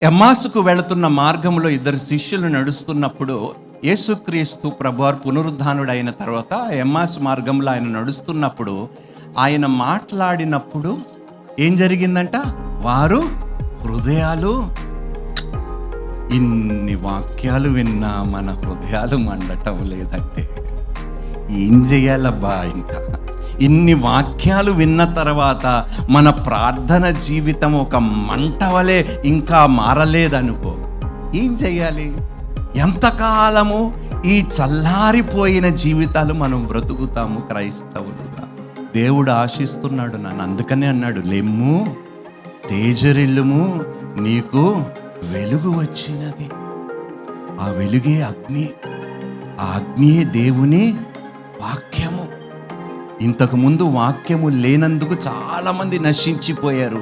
ఎమ్మాసుకు వెళుతున్న మార్గంలో ఇద్దరు శిష్యులు నడుస్తున్నప్పుడు యేసుక్రీస్తు ప్రభువారు పునరుద్ధానుడైన తర్వాత ఎమ్మాసు మార్గంలో ఆయన నడుస్తున్నప్పుడు ఆయన మాట్లాడినప్పుడు ఏం జరిగిందంట? వారు హృదయాలు, ఇన్ని వాక్యాలు విన్నా మన హృదయాలు మండటం లేదంటే ఏం చెయ్యాలబ్బా? ఇంకా ఇన్ని వాక్యాలు విన్న తర్వాత మన ప్రార్థన జీవితం ఒక మంట వలె ఇంకా మారలేదనుకో, ఏం చెయ్యాలి? ఎంతకాలము ఈ చల్లారిపోయిన జీవితాలు మనం బ్రతుకుతాము క్రైస్తవులుగా? దేవుడు ఆశిస్తున్నాడు నన్ను, అందుకనే అన్నాడు, లెమ్ము తేజరిల్లుము, నీకు వెలుగు వచ్చినది. ఆ వెలుగే అగ్ని, ఆ అగ్నియే దేవుని వాక్యము. ఇంతకుముందు వాక్యము లేనందుకు చాలామంది నశించిపోయారు.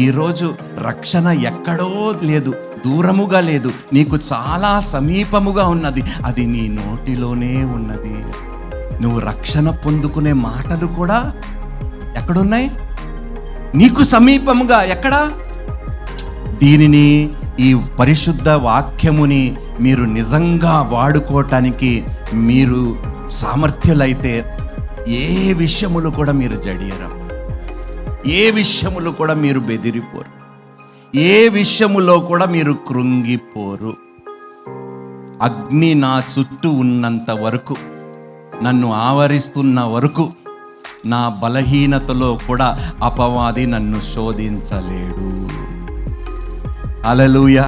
ఈరోజు రక్షణ ఎక్కడో లేదు, దూరముగా లేదు, నీకు చాలా సమీపముగా ఉన్నది. అది నీ నోటిలోనే ఉన్నది. నువ్వు రక్షణ పొందుకునే మాటలు కూడా ఎక్కడున్నాయి? నీకు సమీపముగా. ఎక్కడా? దీనిని, ఈ పరిశుద్ధ వాక్యముని మీరు నిజంగా వాడుకోవటానికి మీరు సామర్థ్యులైతే ఏ విషయములు కూడా మీరు జడియరు, ఏ విషయములు కూడా మీరు బెదిరిపోరు, ఏ విషయములో కూడా మీరు కృంగిపోరు. అగ్ని నా చుట్టూ ఉన్నంత వరకు, నన్ను ఆవరిస్తున్న వరకు, నా బలహీనతలో కూడా అపవాది నన్ను శోధించలేడు. హల్లెలూయా.